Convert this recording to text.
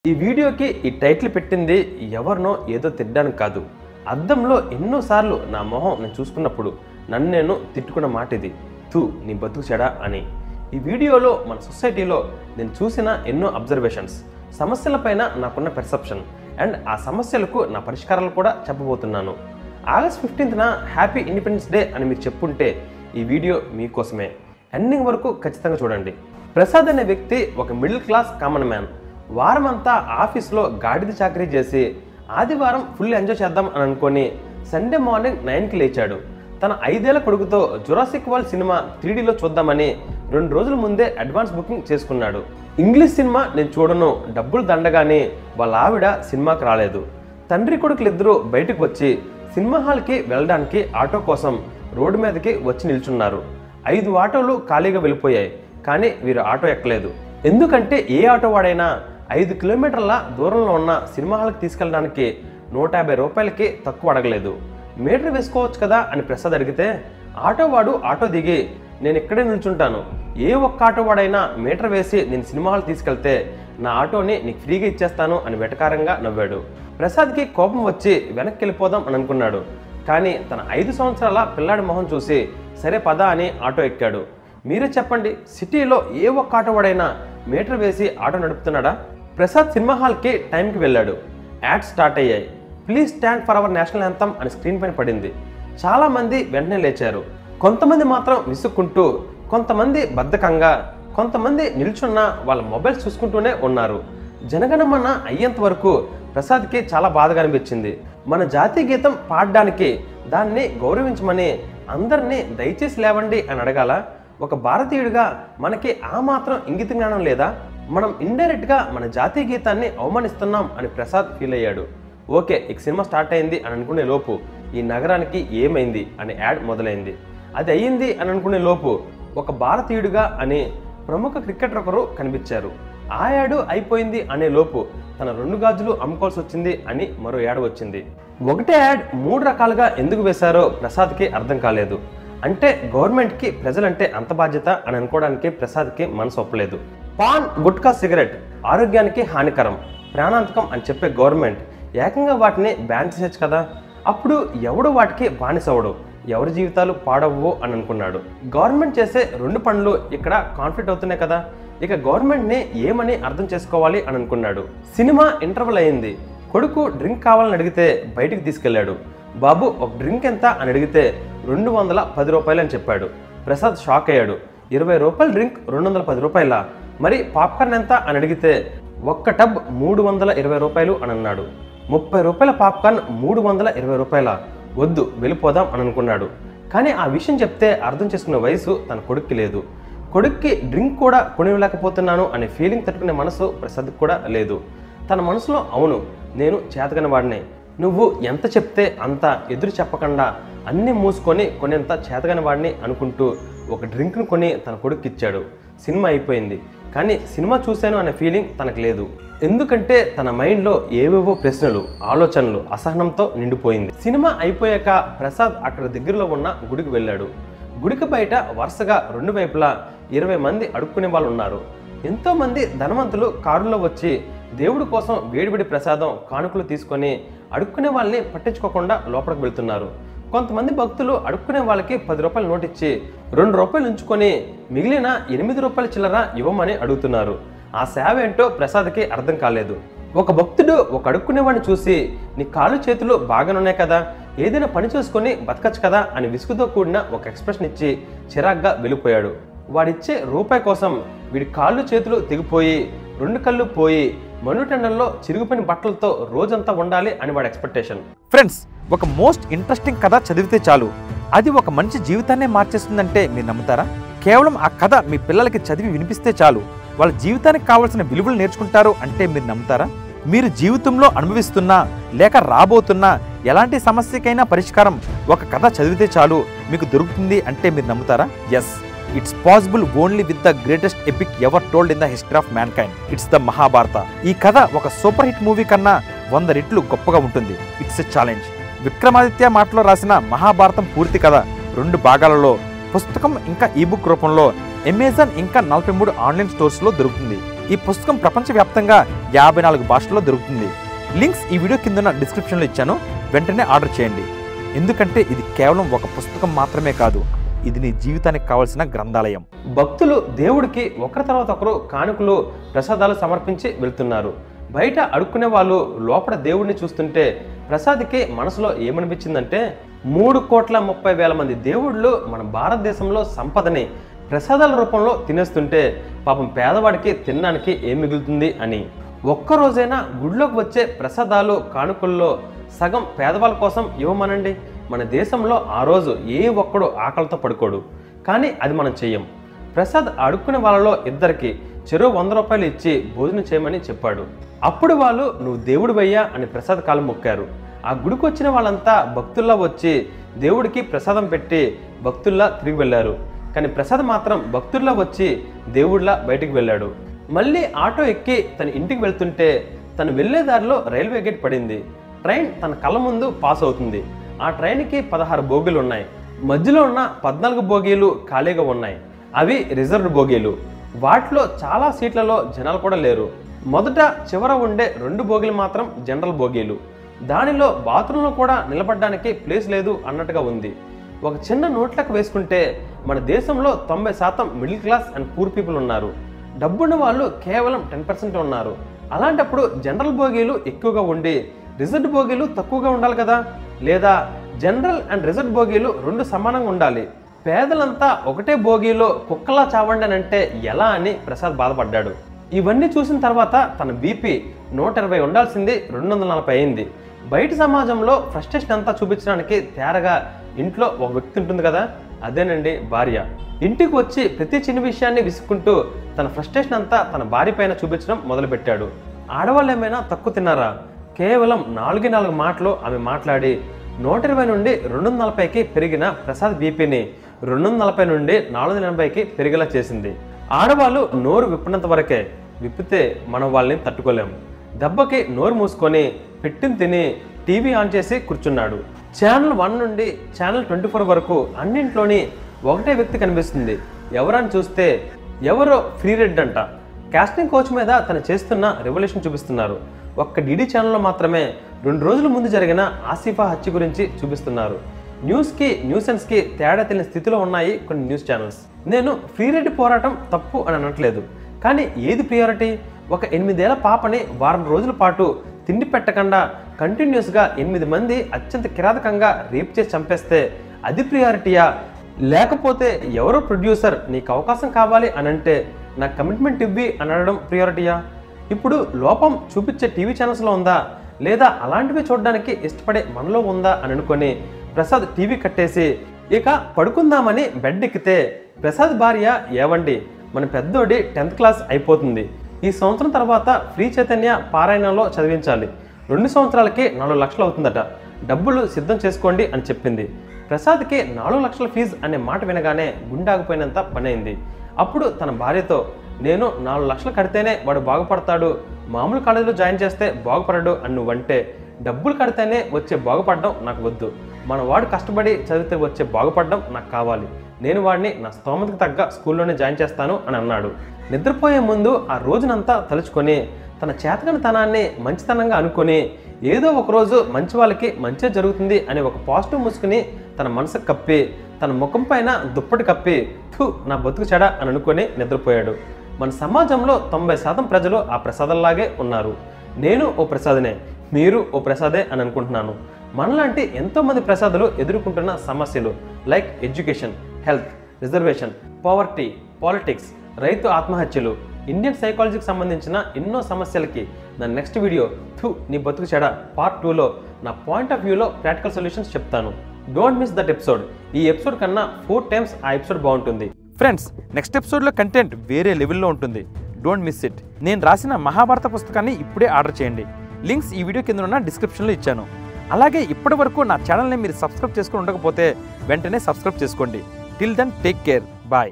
ఈ వీడియోకి ఈ టైటిల్ పెట్టింది ఎవరినో ఏదో తిట్టడానికి కాదు. అద్దంలో ఎన్నోసార్లు నా మొహం నేను చూసుకున్నప్పుడు నన్ను నేను తిట్టుకున్న మాట ఇది, తూ నీ బతుకు చెడా అని. ఈ వీడియోలో మన సొసైటీలో నేను చూసిన ఎన్నో అబ్జర్వేషన్స్, సమస్యలపైన నాకున్న పెర్సెప్షన్ అండ్ ఆ సమస్యలకు నా పరిష్కారాలు కూడా చెప్పబోతున్నాను. ఆగస్ట్ 15న హ్యాపీ ఇండిపెండెన్స్ డే అని మీరు చెప్పుంటే ఈ వీడియో మీకోసమే. ఎండింగ్ వరకు ఖచ్చితంగా చూడండి. ప్రసాద్ అనే వ్యక్తి ఒక మిడిల్ క్లాస్ కామన్ మ్యాన్. వారమంతా ఆఫీస్లో గాడిద చాకరీ చేసి ఆదివారం ఫుల్ ఎంజాయ్ చేద్దాం అని అనుకొని సండే మార్నింగ్ 9కి లేచాడు. తన 5 ఏళ్ల కొడుకుతో జురాసిక్ వరల్డ్ సినిమా 3Dలో చూద్దామని 2 రోజుల ముందే అడ్వాన్స్ బుకింగ్ చేసుకున్నాడు. ఇంగ్లీష్ సినిమా నేను చూడను, డబ్బులు దండగానే వాళ్ళ ఆవిడ సినిమాకి రాలేదు. తండ్రి కొడుకులిద్దరూ బయటకు వచ్చి సినిమా హాల్కి వెళ్ళడానికి ఆటో కోసం రోడ్డు మీదకి వచ్చి నిల్చున్నారు. 5 ఆటోలు ఖాళీగా వెళ్ళిపోయాయి, కానీ వీరు ఆటో ఎక్కలేదు. ఎందుకంటే ఏ ఆటో వాడైనా 5 కిలోమీటర్ల దూరంలో ఉన్న సినిమా హాల్కి తీసుకెళ్ళడానికి 150 రూపాయలకి తక్కువ అడగలేదు. మీటర్ వేసుకోవచ్చు కదా అని ప్రసాద్ అడిగితే ఆటో వాడు ఆటో దిగి నేను ఇక్కడే నిల్చుంటాను, ఏ ఒక్క ఆటో వాడైనా మీటర్ వేసి నేను సినిమా హాల్ తీసుకెళ్తే నా ఆటోని నీకు ఫ్రీగా ఇచ్చేస్తాను అని వెటకారంగా నవ్వాడు. ప్రసాద్కి కోపం వచ్చి వెనక్కి వెళ్ళిపోదాం అని అనుకున్నాడు. కానీ తన 5 సంవత్సరాల పిల్లాడి మొహం చూసి సరే పదా అని ఆటో ఎక్కాడు. మీరే చెప్పండి, సిటీలో ఏ ఒక్క ఆటో వాడైనా మీటర్ వేసి ఆటో నడుపుతున్నాడా? ప్రసాద్ సినిమా హాల్కి టైంకి వెళ్ళాడు. యాడ్స్ స్టార్ట్ అయ్యాయి. Please stand for our national anthem అని స్క్రీన్ పైన పడింది. చాలామంది వెంటనే లేచారు. కొంతమంది మాత్రం విసుక్కుంటూ, కొంతమంది బద్ధకంగా, కొంతమంది నిల్చున్న వాళ్ళ మొబైల్స్ చూసుకుంటూనే ఉన్నారు. జనగణమన అయ్యేంత వరకు ప్రసాద్కి చాలా బాధగా అనిపించింది. మన జాతీయ గీతం పాడడానికి దాన్ని గౌరవించమని అందరినీ దయచేసి లేవండి అని అడగాల? ఒక భారతీయుడిగా మనకి ఆ మాత్రం ఇంగిత జ్ఞానం లేదా? మనం ఇండైరెక్ట్గా మన జాతీయ గీతాన్ని అవమానిస్తున్నాం అని ప్రసాద్ ఫీల్ అయ్యాడు. ఓకే, ఇక సినిమా స్టార్ట్ అయింది అని అనుకునే లోపు ఈ నగరానికి ఏమైంది అనే యాడ్ మొదలైంది. అది అయ్యింది అని అనుకునే లోపు ఒక భారతీయుడిగా అని ప్రముఖ క్రికెటర్ ఒకరు కనిపించారు. ఆ యాడ్ అయిపోయింది అనే లోపు తన 2 గాజులు అమ్ముకోవాల్సి వచ్చింది అని మరో యాడ్ వచ్చింది. ఒకటే యాడ్ 3 రకాలుగా ఎందుకు వేశారో ప్రసాద్కి అర్థం కాలేదు. అంటే గవర్నమెంట్కి ప్రజలంటే అంత బాధ్యత అని అనుకోవడానికి ప్రసాద్కి మనసు ఒప్పలేదు. పాన్, గుట్కా, సిగరెట్ ఆరోగ్యానికి హానికరం, ప్రాణాంతకం అని చెప్పే గవర్నమెంట్ ఏకంగా వాటిని బ్యాన్ చేసేచ్చు కదా. అప్పుడు ఎవడు వాటికి బానిసవడు, ఎవరి జీవితాలు పాడవు అని అనుకున్నాడు. గవర్నమెంట్ చేసే 2 పనులు ఇక్కడ కాన్ఫ్లిక్ట్ అవుతున్నాయి కదా, ఇక గవర్నమెంట్ని ఏమని అర్థం చేసుకోవాలి అని అనుకున్నాడు. సినిమా ఇంటర్వల్ అయింది. కొడుకు డ్రింక్ కావాలని అడిగితే బయటికి తీసుకెళ్లాడు. బాబు ఒక డ్రింక్ ఎంత అని అడిగితే 210 రూపాయలు అని చెప్పాడు. ప్రసాద్ షాక్ అయ్యాడు. 20 రూపాయల డ్రింక్ 210 రూపాయల, మరి పాప్కార్న్ ఎంత అని అడిగితే ఒక్క టబ్ 320 రూపాయలు అని అన్నాడు. 30 రూపాయల పాప్కార్న్ 320 రూపాయల, వద్దు వెళ్ళిపోదాం అని అనుకున్నాడు. కానీ ఆ విషయం చెప్తే అర్థం చేసుకునే వయసు తన కొడుక్కి లేదు. కొడుక్కి డ్రింక్ కూడా కొనివ్వలేకపోతున్నాను అనే ఫీలింగ్ తట్టుకునే మనసు ప్రసాద్కి కూడా లేదు. తన మనసులో అవును, నేను చేతకని వాడినే, నువ్వు ఎంత చెప్తే అంత ఎదురు చెప్పకుండా అన్నీ మూసుకొని కొనేంత చేతగాని వాడిని అనుకుంటూ ఒక డ్రింక్ను కొని తన కొడుకు ఇచ్చాడు. సినిమా అయిపోయింది, కానీ సినిమా చూశాను అనే ఫీలింగ్ తనకు లేదు. ఎందుకంటే తన మైండ్లో ఏవేవో ప్రశ్నలు, ఆలోచనలు, అసహనంతో నిండిపోయింది. సినిమా అయిపోయాక ప్రసాద్ అక్కడ దగ్గరలో ఉన్న గుడికి వెళ్ళాడు. గుడికి బయట వరుసగా 2 వైపులా 20 మంది అడుక్కునే వాళ్ళు ఉన్నారు. ఎంతోమంది ధనవంతులు కారులో వచ్చి దేవుడి కోసం వేడివేడి ప్రసాదం, కానుకలు తీసుకొని అడుక్కునే వాళ్ళని పట్టించుకోకుండా లోపలికి వెళ్తున్నారు. కొంతమంది భక్తులు అడుక్కునే వాళ్ళకి 10 రూపాయలు నోట్ ఇచ్చి 2 రూపాయలు ఉంచుకొని మిగిలిన 8 రూపాయల చిల్లర ఇవ్వమని అడుగుతున్నారు. ఆ సేవ ఏంటో ప్రసాద్కి అర్థం కాలేదు. ఒక భక్తుడు ఒక అడుక్కునేవాడిని చూసి నీ కాళ్ళు చేతులు బాగానున్నాయి కదా, ఏదైనా పని చేసుకొని బతకచ్చు కదా అని విసుగుతో కూడిన ఒక ఎక్స్ప్రెషన్ ఇచ్చి చిరాగ్గా వెళ్ళిపోయాడు. వాడిచ్చే రూపాయి కోసం వీడి కాళ్ళు చేతులు తెగిపోయి 2 కళ్ళు పోయి మనుటెండల్లో చిరిగిపోయిన బట్టలతో రోజంతా ఉండాలి అని వాడి ఎక్స్పెక్టేషన్. ఫ్రెండ్స్, ఒక మోస్ట్ ఇంట్రెస్టింగ్ కథ చదివితే చాలు అది ఒక మనిషి జీవితాన్నే మార్చేస్తుందంటే మీరు నమ్ముతారా? కేవలం ఆ కథ మీ పిల్లలకి చదివి వినిపిస్తే చాలు వాళ్ళ జీవితానికి కావాల్సిన విలువలు నేర్చుకుంటారు అంటే మీరు నమ్ముతారా? మీరు జీవితంలో అనుభవిస్తున్నా లేక రాబోతున్నా ఎలాంటి సమస్యకైనా పరిష్కారం ఒక కథ చదివితే చాలు మీకు దొరుకుతుంది అంటే మీరు నమ్ముతారా? Yes, it's possible only with the greatest epic ever told in the history of mankind. It's the Mahabharata. ఈ కథ ఒక సూపర్ హిట్ మూవీ కన్నా 100 రెట్లు గొప్పగా ఉంటుంది. It's a challenge. విక్రమాదిత్య మాటలో రాసిన మహాభారతం పూర్తి కథ 2 భాగాలలో పుస్తకం ఇంకా ఈబుక్ రూపంలో అమెజాన్ ఇంకా 43 ఆన్లైన్ స్టోర్స్లో దొరుకుతుంది. ఈ పుస్తకం ప్రపంచవ్యాప్తంగా 54 భాషల్లో దొరుకుతుంది. లింక్స్ ఈ వీడియో కింద డిస్క్రిప్షన్లో ఇచ్చాను, వెంటనే ఆర్డర్ చేయండి. ఎందుకంటే ఇది కేవలం ఒక పుస్తకం మాత్రమే కాదు, ఇది నీ జీవితానికి కావాల్సిన గ్రంథాలయం. భక్తులు దేవుడికి ఒకరి తర్వాత ఒకరు కానుకలు ప్రసాదాలు సమర్పించి వెళ్తున్నారు. బయట అడుక్కునే వాళ్ళు లోపల దేవుడిని చూస్తుంటే ప్రసాద్కి మనసులో ఏమనిపించిందంటే 3,30,000 మంది దేవుళ్ళు మన భారతదేశంలో సంపదని ప్రసాదాల రూపంలో తినేస్తుంటే పాపం పేదవాడికి తినడానికి ఏం మిగులుతుంది అని. ఒక్కరోజైనా గుడిలోకి వచ్చే ప్రసాదాలు కానుకల్లో సగం పేదవాళ్ళ కోసం ఇవ్వమనండి. మన దేశంలో ఆ రోజు ఏ ఒక్కడు ఆకలితో పడుకోడు. కానీ అది మనం చెయ్యం. ప్రసాద్ అడుక్కునే వాళ్ళలో ఇద్దరికి చెరో 100 రూపాయలు ఇచ్చి భోజనం చేయమని చెప్పాడు. అప్పుడు వాళ్ళు నువ్వు దేవుడివయ్యా అని ప్రసాద్ కాలు మొక్కారు. ఆ గుడికి వచ్చిన వాళ్ళంతా భక్తుల్లా వచ్చి దేవుడికి ప్రసాదం పెట్టి భక్తుల్లా తిరిగి వెళ్ళారు. కానీ ప్రసాద్ మాత్రం భక్తుల్లా వచ్చి దేవుడిలా బయటికి వెళ్ళాడు. మళ్ళీ ఆటో ఎక్కి తన ఇంటికి వెళ్తుంటే తను వెళ్లే దారిలో రైల్వే గేట్ పడింది. ట్రైన్ తన కళ్ళ ముందు పాస్ అవుతుంది. ఆ ట్రైన్కి 16 బోగీలు ఉన్నాయి. మధ్యలో ఉన్న 14 బోగీలు ఖాళీగా ఉన్నాయి. అవి రిజర్వ్డ్ బోగీలు. వాటిలో చాలా సీట్లలో జనాలు కూడా లేరు. మొదట చివర ఉండే 2 బోగీలు మాత్రం జనరల్ బోగీలు. దానిలో బాత్రూంలో కూడా నిలబడడానికి ప్లేస్ లేదు అన్నట్టుగా ఉంది. ఒక చిన్న నోట్లకు వేసుకుంటే మన దేశంలో 90% middle class and poor people ఉన్నారు. డబ్బున్న వాళ్ళు కేవలం 10% ఉన్నారు. అలాంటప్పుడు జనరల్ బోగీలు ఎక్కువగా ఉండి రిజర్వ్డ్ బోగీలు తక్కువగా ఉండాలి కదా. లేదా జనరల్ అండ్ రిజర్వ్డ్ బోగీలు 2 సమానంగా ఉండాలి. పేదలంతా ఒకటే బోగీలో కుక్కలా చావండి అని అంటే ఎలా అని ప్రసాద్ బాధపడ్డాడు. ఇవన్నీ చూసిన తర్వాత తన బీపీ 120 ఉండాల్సింది 240 అయింది. బయట సమాజంలో ఫ్రస్ట్రేషన్ అంతా చూపించడానికి తేరగా ఇంట్లో ఒక వ్యక్తి ఉంటుంది కదా, అదేనండి భార్య. ఇంటికి వచ్చి ప్రతి చిన్న విషయాన్ని విసుక్కుంటూ తన ఫ్రస్ట్రేషన్ అంతా తన భార్య పైన చూపించడం మొదలుపెట్టాడు. ఆడవాళ్ళు ఏమైనా తక్కువ తిన్నారా? కేవలం 4 మాటలు ఆమె మాట్లాడి 120 నుండి 240కి పెరిగిన ప్రసాద్ బీపీని 240 నుండి 480కి పెరిగేలా చేసింది. ఆడవాళ్ళు నోరు విప్పినంత వరకే, విప్పితే మనం వాళ్ళని తట్టుకోలేము. దెబ్బకి నోరు మూసుకొని పెట్టిన తిని టీవీ ఆన్ చేసి కూర్చున్నాడు. ఛానల్ 1 నుండి ఛానల్ 24 వరకు అన్నింట్లోని ఒకటే వ్యక్తి కనిపిస్తుంది. ఎవరని చూస్తే ఎవరో ఫ్రీ రెడ్ అంట. కాస్టింగ్ కోచ్ మీద తను చేస్తున్న రెవల్యూషన్ చూపిస్తున్నారు. ఒక్క డీడీ ఛానల్లో మాత్రమే 2 రోజుల ముందు జరిగిన ఆసిఫా హత్య గురించి చూపిస్తున్నారు. న్యూస్కి న్యూసెన్స్కి తేడా తెలియని స్థితిలో ఉన్నాయి కొన్ని న్యూస్ ఛానల్స్. నేను ఫ్రీ రెడ్ పోరాటం తప్పు అని అనట్లేదు, కానీ ఏది ప్రియారిటీ? ఒక 8 ఏళ్ల పాపని వారం రోజుల పాటు తిండి పెట్టకుండా కంటిన్యూస్గా 8 మంది అత్యంత కిరాతకంగా రేప్ చేసి చంపేస్తే అది ప్రియారిటీయా? లేకపోతే ఎవరో ప్రొడ్యూసర్ నీకు అవకాశం కావాలి అని అంటే నాకు కమిట్మెంట్ ఇవ్వి అని అనడం ప్రియారిటీయా? ఇప్పుడు లోపం చూపించే టీవీ ఛానల్స్లో ఉందా, లేదా అలాంటివి చూడడానికి ఇష్టపడే మనలో ఉందా అని అనుకొని ప్రసాద్ టీవీ కట్టేసి ఇక పడుకుందామని బెడ్ ఎక్కితే ప్రసాద్ భార్య ఏవండి మన పెద్దోడి 10th క్లాస్ అయిపోతుంది, ఈ సంవత్సరం తర్వాత ఫ్రీ చైతన్య పారాయణంలో చదివించాలి, 2 సంవత్సరాలకి 4 లక్షలు అవుతుందట, డబ్బులు సిద్ధం చేసుకోండి అని చెప్పింది. ప్రసాద్కి 4 లక్షల ఫీజు అనే మాట వినగానే గుండాగిపోయినంత పని అయింది. అప్పుడు తన భార్యతో నేను 4 లక్షలు కడితేనే వాడు బాగుపడతాడు, మామూలు కాలేజీలో జాయిన్ చేస్తే బాగుపడడు అని నువ్వంటే డబ్బులు కడితేనే వచ్చే బాగుపడడం నాకు వద్దు, మన వాడు కష్టపడి చదివితే వచ్చే బాగుపడడం నాకు కావాలి, నేను వాడిని నా స్తోమతకు తగ్గ స్కూల్లోనే జాయిన్ చేస్తాను అని అన్నాడు. నిద్రపోయే ముందు ఆ రోజునంతా తలుచుకొని తన చేతకనితనాన్ని మంచితనంగా అనుకొని ఏదో ఒకరోజు మంచి వాళ్ళకి మంచి జరుగుతుంది అనే ఒక పాజిటివ్ ముసుకుని తన మనసుకు కప్పి తన ముఖం పైన దుప్పటి కప్పి థూ నా బతుకు చెడ అని అనుకొని నిద్రపోయాడు. మన సమాజంలో 90% ప్రజలు ఆ ప్రసాదంలాగే ఉన్నారు. నేను ఓ ప్రసాదనే, మీరు ఓ ప్రసాదే అని అనుకుంటున్నాను. మనలాంటి ఎంతోమంది ప్రసాదులు ఎదుర్కొంటున్న సమస్యలు like education, health, reservation, poverty, politics, రైతు ఆత్మహత్యలు, ఇండియన్ సైకాలజీకి సంబంధించిన ఎన్నో సమస్యలకి నా నెక్స్ట్ వీడియో నీ బతుకు చెడ పార్ట్ 2లో నా పాయింట్ ఆఫ్ వ్యూలో ప్రాక్టికల్ సొల్యూషన్స్ చెప్తాను. Don't miss that episode. ఈ ఎపిసోడ్ కన్నా 4 times ఆ ఎపిసోడ్ బాగుంటుంది. ఫ్రెండ్స్, నెక్స్ట్ ఎపిసోడ్లో కంటెంట్ వేరే లెవెల్లో ఉంటుంది. Don't miss it. నేను రాసిన మహాభారత పుస్తకాన్ని ఇప్పుడే ఆర్డర్ చేయండి. లింక్స్ ఈ వీడియో కింద ఉన్న డిస్క్రిప్షన్లో ఇచ్చాను. అలాగే ఇప్పటి వరకు నా ఛానల్ని మీరు సబ్స్క్రైబ్ చేసుకుని ఉండకపోతే వెంటనే సబ్స్క్రైబ్ చేసుకోండి. Till then take care. Bye.